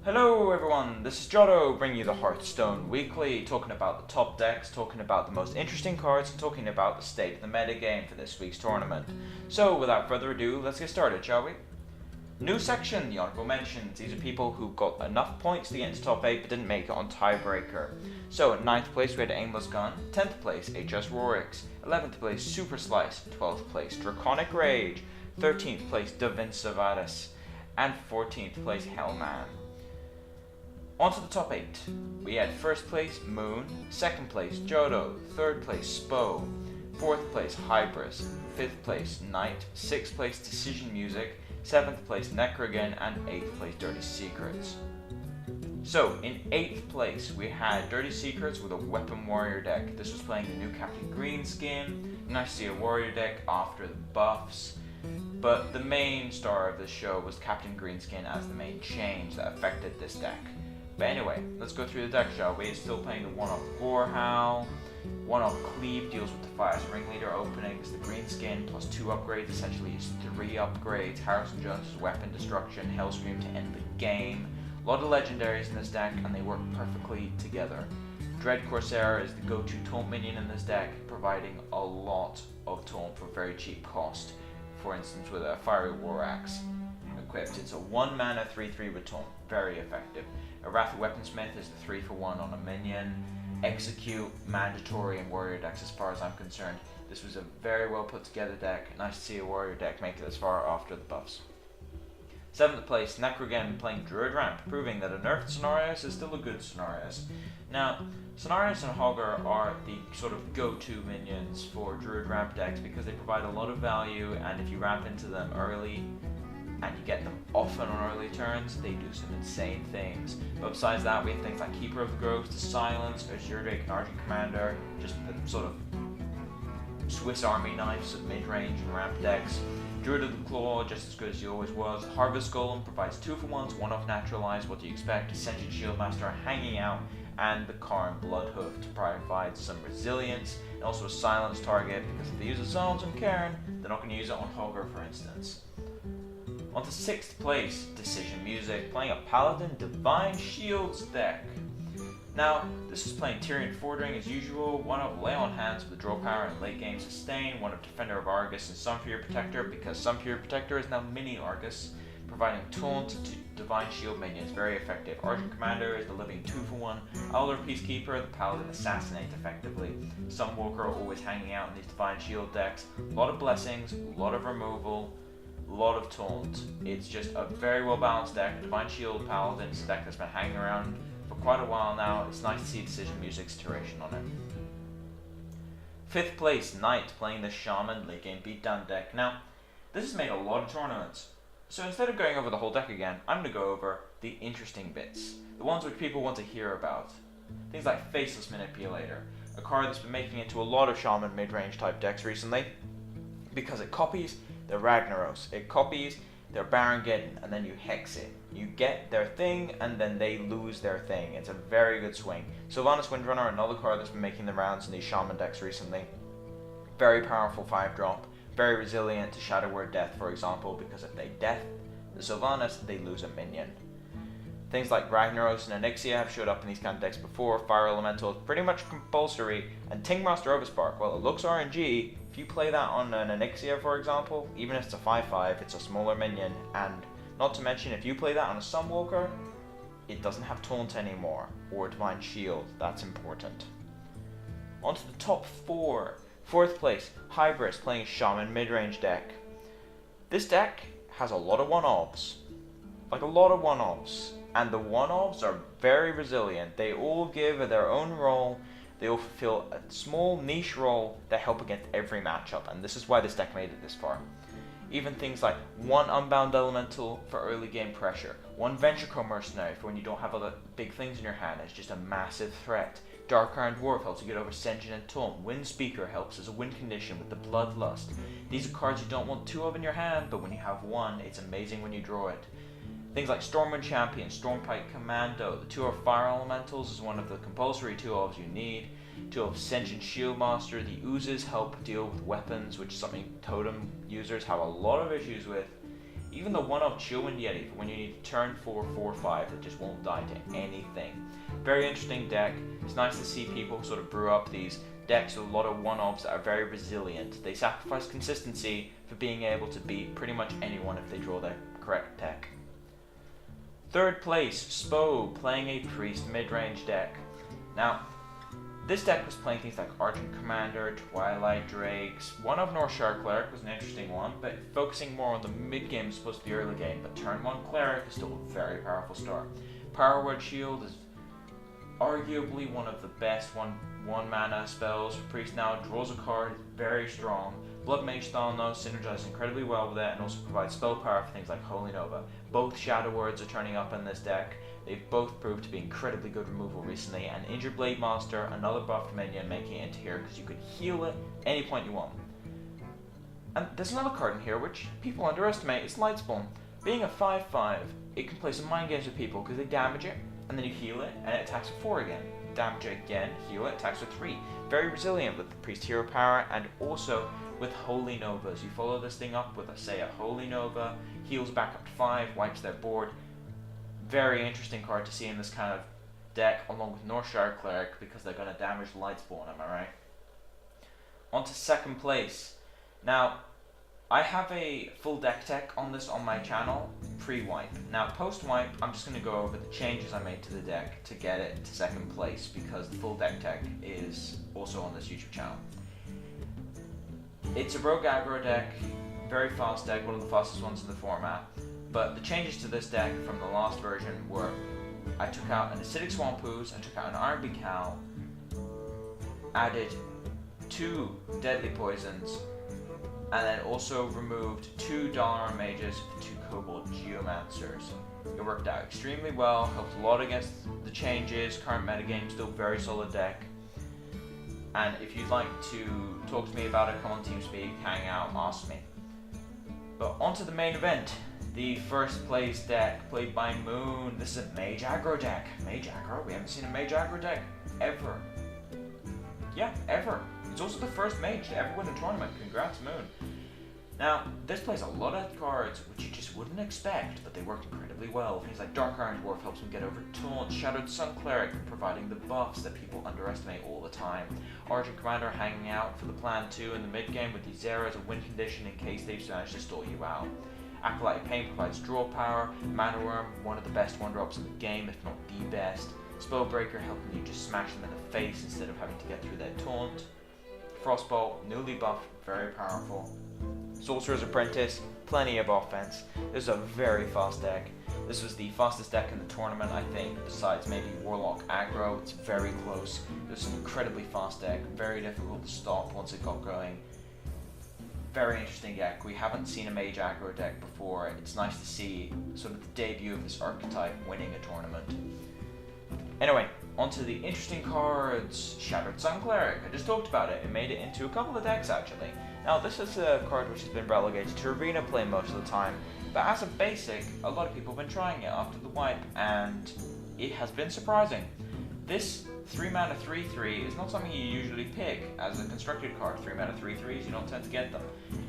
Hello everyone, this is Jotto bringing you the HearthStone Weekly, talking about the top decks, talking about the most interesting cards, and talking about the state of the metagame for this week's tournament. So without further ado, let's get started, shall we? New section, the honorable mentions. These are people who got enough points to get into top 8 but didn't make it on tiebreaker. So at 9th place we had Aimless Gun, 10th place HS Rorix, 11th place Super Slice, 12th place Draconic Rage, 13th place Davin Savadas, and 14th place Hellman. On to the top 8. We had 1st place Moon, 2nd place Jotto, 3rd place Spo, 4th place Hybris, 5th place Knight, 6th place Decision Music, 7th place Necrogen, and 8th place Dirty Secrets. So, in 8th place we had Dirty Secrets with a Weapon Warrior deck. This was playing the new Captain Green skin. Nice to see a warrior deck after the buffs. But the main star of this show was Captain Green skin as the main change that affected this deck. But anyway, let's go through the deck, shall we? It's still playing the 1-off Gorehowl. 1-off Cleave deals with the Fire's Ringleader openings. The green skin plus 2 upgrades essentially is 3 upgrades. Harrison Jones' Weapon Destruction, Hellscream to end the game. A lot of legendaries in this deck, and they work perfectly together. Dread Corsair is the go-to taunt minion in this deck, providing a lot of taunt for very cheap cost. For instance, with a Fiery War Axe equipped, it's a 1 mana 3/3 with taunt, very effective. Arathi Weaponsmith is the 3-for-1 on a minion. Execute, mandatory in warrior decks as far as I'm concerned. This was a very well put together deck. Nice to see a warrior deck make it this far after the buffs. 7th place, Necrogen playing Druid Ramp, proving that a nerfed Cenarius is still a good Cenarius. Now, Cenarius and Hogger are the sort of go-to minions for Druid Ramp decks because they provide a lot of value, and if you ramp into them early, and you get them often on early turns, they do some insane things. But besides that, we have things like Keeper of the Groves to silence, Azure Drake and Argent Commander, just the sort of Swiss Army knives of mid-range and ramp decks. Druid of the Claw, just as good as he always was. Harvest Golem provides 2-for-1s, 1-off Naturalize, what do you expect? Ascension Shieldmaster hanging out, and the Karn Bloodhoof to provide some resilience, and also a silence target, because if they use a Zones on Cairn, they're not going to use it on Hogger, for instance. On to 6th place, Decision Music, playing a Paladin Divine Shields deck. Now, this is playing Tyrion Fordring as usual, 1-of Lay on Hands with draw power and late game sustain, 1-of Defender of Argus and Sunfury Protector, because Sunfury Protector is now mini Argus, providing taunt to Divine Shield minions, very effective. Argent Commander is the living 2-for-1, Owler Peacekeeper, the Paladin Assassinate effectively. Sunwalker always hanging out in these Divine Shield decks, a lot of blessings, a lot of removal, a lot of taunt. It's just a very well balanced deck. Divine Shield Paladin is a deck that's been hanging around for quite a while now. It's nice to see Decision Music's iteration on it. 5th place, Knight, playing the Shaman late game beatdown deck. Now, this has made a lot of tournaments. So instead of going over the whole deck again, I'm going to go over the interesting bits. The ones which people want to hear about. Things like Faceless Manipulator, a card that's been making it into a lot of Shaman mid-range type decks recently, because it copies the Ragnaros. It copies their Baron Geddon, and then you hex it. You get their thing, and then they lose their thing. It's a very good swing. Sylvanas Windrunner, another card that's been making the rounds in these Shaman decks recently. Very powerful 5-drop. Very resilient to Shadow Word Death, for example, because if they death the Sylvanas, they lose a minion. Things like Ragnaros and Onyxia have showed up in these kind of decks before. Fire Elemental is pretty much compulsory, and Tingmaster Overspark, well, it looks RNG. If you play that on an Onyxia, for example, even if it's a 5/5, it's a smaller minion, and not to mention, if you play that on a Sunwalker, it doesn't have taunt anymore, or Divine Shield. That's important. On to the top 4. 4th place, Hybris, playing a Shaman mid-range deck. This deck has a lot of 1-offs. Like a lot of 1-offs. And the 1-offs are very resilient. They all give their own role. They all fulfill a small niche role that help against every matchup. And this is why this deck made it this far. Even things like 1 Unbound Elemental for early game pressure. 1 Venture Mercenary for when you don't have other big things in your hand. It's just a massive threat. Dark Iron Dwarf helps you get over Senjin and Taunt. Wind Speaker helps as a win condition with the Bloodlust. These are cards you don't want 2 of in your hand, but when you have 1, it's amazing when you draw it. Things like Stormwind Champion, Stormpike Commando. The 2-of Fire Elementals is one of the compulsory 2-ofs you need. 2-of Senjin Shieldmaster. The Oozes help deal with weapons, which is something Totem users have a lot of issues with. even the one-off Chillwind Yeti for when you need to turn 4/4/5 that just won't die to anything. Very interesting deck. It's nice to see people sort of brew up these decks with a lot of one-offs that are very resilient. They sacrifice consistency for being able to beat pretty much anyone if they draw their correct deck. Third place, Spo, playing a Priest mid-range deck. Now, this deck was playing things like Argent Commander, Twilight Drakes. One of Northshire Cleric was an interesting one, but focusing more on the mid-game as opposed to the early game. But turn 1 Cleric is still a very powerful start. Power Word Shield is arguably one of the best one mana spells. Priest now draws a card, very strong. Blood Mage Thon though synergizes incredibly well with it and also provides spell power for things like Holy Nova. Both Shadow Words are turning up in this deck. They've both proved to be incredibly good removal recently, and Injured Blade Master, another buffed minion, making it into here because you could heal it any point you want. And there's another card in here which people underestimate, it's Lightspawn. Being a 5/5, it can play some mind games with people because they damage it, and then you heal it, and it attacks with 4 again. Damage it again, heal it, attacks with 3. Very resilient with the Priest Hero power, and also with Holy Novas. You follow this thing up with, say, a Holy Nova, heals back up to 5, wipes their board. Very interesting card to see in this kind of deck, along with Northshire Cleric, because they're going to damage Lightspawn, am I right? On to second place. Now, I have a full deck tech on this on my channel, pre-wipe. Now, post-wipe, I'm just going to go over the changes I made to the deck to get it to second place, because the full deck tech is also on this YouTube channel. It's a rogue aggro deck, very fast deck, one of the fastest ones in the format. But the changes to this deck from the last version were, I took out an Acidic Swamp Ooze, I took out an Iron Beak Howl, added 2 Deadly Poisons, and then also removed 2 Dalaran Mages for 2 Kobold Geomancers. It worked out extremely well, helped a lot against the changes, current metagame, still very solid deck. And if you'd like to talk to me about it, come on TeamSpeak, hang out, ask me. But on to the main event. The first place deck played by Moon. This is a Mage Aggro deck. Mage Aggro? We haven't seen a Mage Aggro deck ever. Yeah, ever. It's also the first Mage to ever win a tournament. Congrats, Moon. Now, this plays a lot of cards which you just wouldn't expect, but they work incredibly well. Things like Dark Iron Dwarf helps him get over Taunt, Shadowed Sun Cleric providing the buffs that people underestimate all the time. Argent Commander hanging out for the plan 2 in the mid game with Ysera as a win condition in case they've managed to stall you out. Acolyte Pain provides draw power, Mana Worm, one of the best 1-drops in the game, if not the best. Spellbreaker helping you just smash them in the face instead of having to get through their taunt. Frostbolt, newly buffed, very powerful. Sorcerer's Apprentice, plenty of offense. This is a very fast deck. This was the fastest deck in the tournament, I think, besides maybe Warlock Aggro. It's very close. It was an incredibly fast deck, very difficult to stop once it got going. Very interesting deck. We haven't seen a Mage Aggro deck before. It's nice to see sort of the debut of this archetype winning a tournament. Anyway, onto the interesting cards. Shattered Sun Cleric. I just talked about it. It made it into a couple of decks actually. Now this is a card which has been relegated to arena play most of the time, but as a basic, a lot of people have been trying it after the wipe, and it has been surprising. This 3 mana 3/3 is not something you usually pick as a constructed card. 3 mana 3/3s, you don't tend to get them,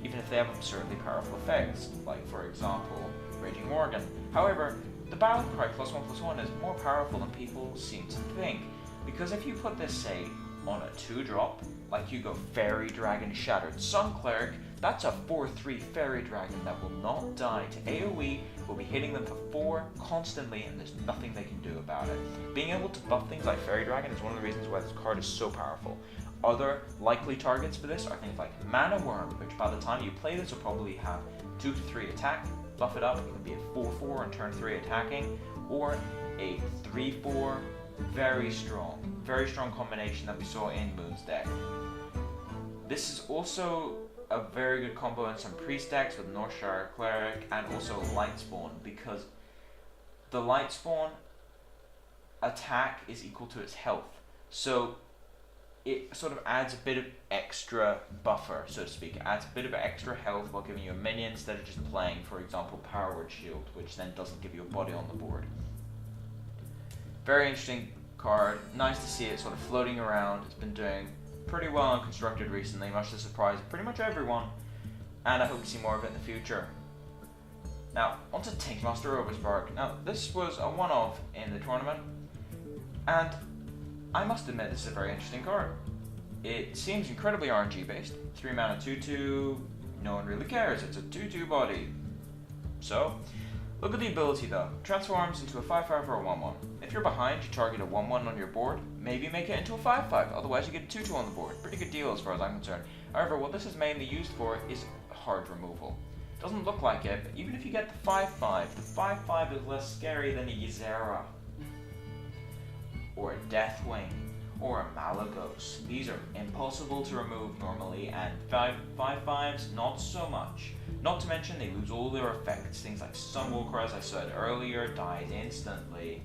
even if they have absurdly powerful effects, like for example, Raging Morgan. However, the Battle Cry +1/+1 is more powerful than people seem to think, because if you put this, say, on a 2-drop, like you go Fairy Dragon Shattered Sun Cleric, that's a 4/3 Fairy Dragon that will not die to AoE, will be hitting them for 4 constantly, and there's nothing they can do about it. Being able to buff things like Fairy Dragon is one of the reasons why this card is so powerful. Other likely targets for this are things like Mana Worm, which by the time you play this will probably have 2 to 3 attack, buff it up, it can be a 4/4 and turn 3 attacking, or a 3/4, very strong combination that we saw in Moon's deck. This is also a very good combo in some priest decks with Northshire Cleric and also Lightspawn, because the Lightspawn attack is equal to its health, so it sort of adds a bit of extra buffer, so to speak. It adds a bit of extra health while giving you a minion instead of just playing, for example, Power Word Shield, which then doesn't give you a body on the board. Very interesting card. Nice to see it sort of floating around. It's been doing pretty well on Constructed recently, much to the surprise of pretty much everyone, and I hope to see more of it in the future. Now, onto Tankmaster Overspark. Now, this was a one-off in the tournament, and I must admit this is a very interesting card. It seems incredibly RNG based. 3 mana 2/2, no one really cares, it's a 2/2 body. So, look at the ability though. Transforms into a 5/5 or a 1/1. If you're behind, you target a 1/1 on your board, maybe make it into a 5/5, otherwise you get a 2/2 on the board. Pretty good deal as far as I'm concerned. However, what this is mainly used for is hard removal. Doesn't look like it, but even if you get the 5/5, the 5/5 is less scary than a Ysera, or a Deathwing, or a Malagos. These are impossible to remove normally, and 5/5s not so much. Not to mention they lose all their effects. Things like Sunwalker, as I said earlier, dies instantly.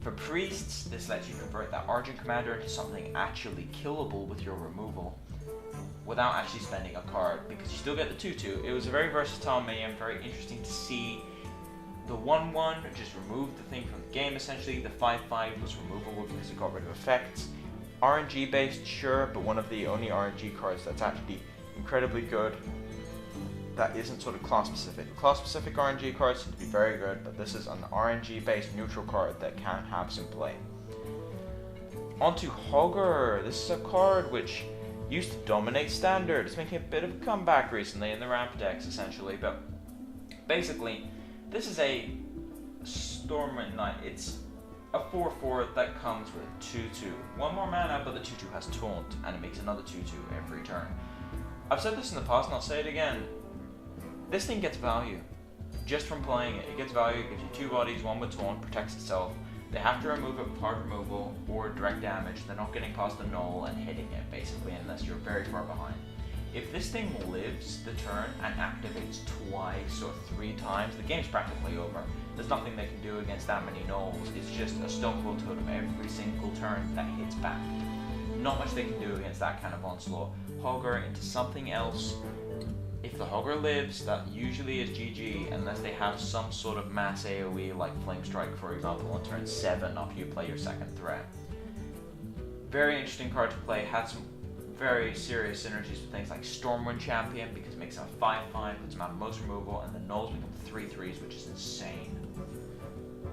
For priests, this lets you convert that Argent Commander into something actually killable with your removal, without actually spending a card, because you still get the 2/2. It was a very versatile minion, very interesting to see. The 1/1 just removed the thing from the game essentially. The 5/5 was removable because it got rid of effects. RNG based, sure, but one of the only RNG cards that's actually incredibly good that isn't sort of class specific. Class specific RNG cards seem to be very good, but this is an RNG based neutral card that can have some play. Onto Hogger. This is a card which used to dominate standard. It's making a bit of a comeback recently in the ramp decks essentially, but basically this is a Stormwind Knight. It's a 4/4 that comes with 2/2. 1 more mana, but the 2/2 has Taunt, and it makes another 2/2 every turn. I've said this in the past, and I'll say it again. This thing gets value just from playing it. It gets value, it gives you 2 bodies, 1 with Taunt, protects itself. They have to remove it with hard removal or direct damage. They're not getting past the null and hitting it, basically, unless you're very far behind. If this thing lives the turn and activates twice or 3 times, the game's practically over. There's nothing they can do against that many nulls. It's just a Stone Cold Totem every single turn that hits back. Not much they can do against that kind of onslaught. Hogger into something else. If the Hogger lives, that usually is GG, unless they have some sort of mass AoE like Flame Strike, for example, on turn 7 after you play your second threat. Very interesting card to play. Had some very serious synergies with things like Stormwind Champion, because it makes it a 5/5, puts them out of most removal, and the nulls become 3/3s, which is insane.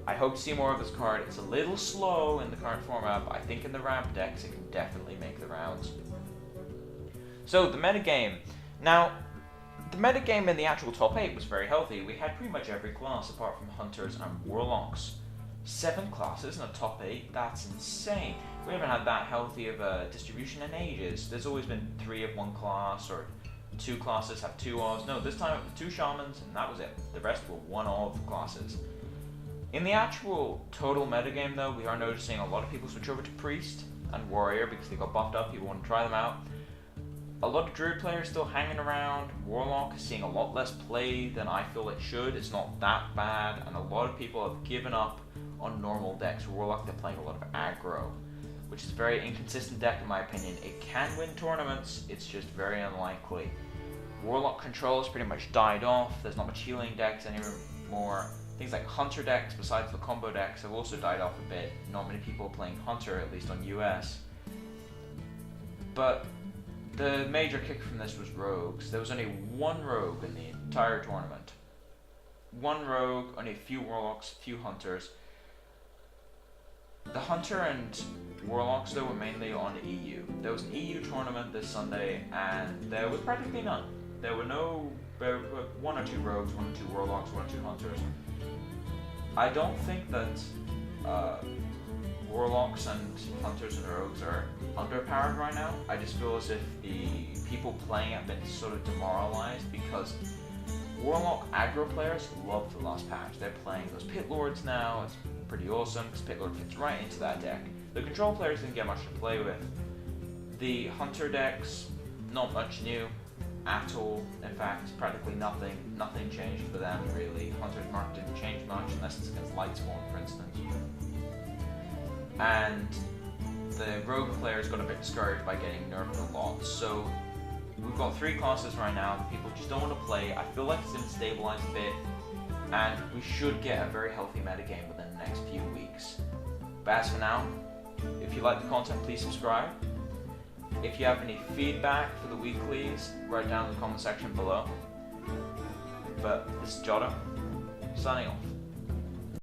I hope to see more of this card. It's a little slow in the current format, but I think in the ramp decks it can definitely make the rounds. So, the metagame. Now, the metagame in the actual top 8 was very healthy. We had pretty much every class apart from Hunters and Warlocks. 7 classes in a top 8, that's insane. We haven't had that healthy of a distribution in ages. There's always been 3 of one class, or 2 classes have 2 ofs. No, this time it was 2 shamans, and that was it. The rest were 1 of classes. In the actual total metagame though, we are noticing a lot of people switch over to Priest and Warrior because they got buffed up, people want to try them out. A lot of Druid players still hanging around. Warlock is seeing a lot less play than I feel it should. It's not that bad, and a lot of people have given up on normal decks. Warlock, they're playing a lot of aggro, which is a very inconsistent deck in my opinion. It can win tournaments, it's just very unlikely. Warlock control has pretty much died off. There's not much healing decks anymore. Things like Hunter decks, besides the combo decks, have also died off a bit. Not many people are playing Hunter, at least on US. But the major kick from this was rogues. There was only 1 rogue in the entire tournament. 1 rogue, only a few warlocks, a few hunters. The hunter and warlocks though were mainly on EU. There was an EU tournament this Sunday and there was practically none. There were 1 or 2 rogues, 1 or 2 warlocks, 1 or 2 hunters. I don't think that warlocks and hunters and rogues are underpowered right now. I just feel as if the people playing have been sort of demoralized because warlock aggro players love the last patch. They're playing those pit lords now. It's pretty awesome because pit lord fits right into that deck. The control players didn't get much to play with. The hunter decks, not much new at all. In fact, practically nothing changed for them really. Hunter's mark didn't change much unless it's against Lightspawn, for instance. And the rogue players got a bit discouraged by getting nerfed a lot. So we've got 3 classes right now that people just don't want to play. I feel like it's going to stabilize a bit, and we should get a very healthy metagame within the next few weeks. But as for now, if you like the content, please subscribe. If you have any feedback for the weeklies, write down in the comment section below. But But this is Jotto, signing off.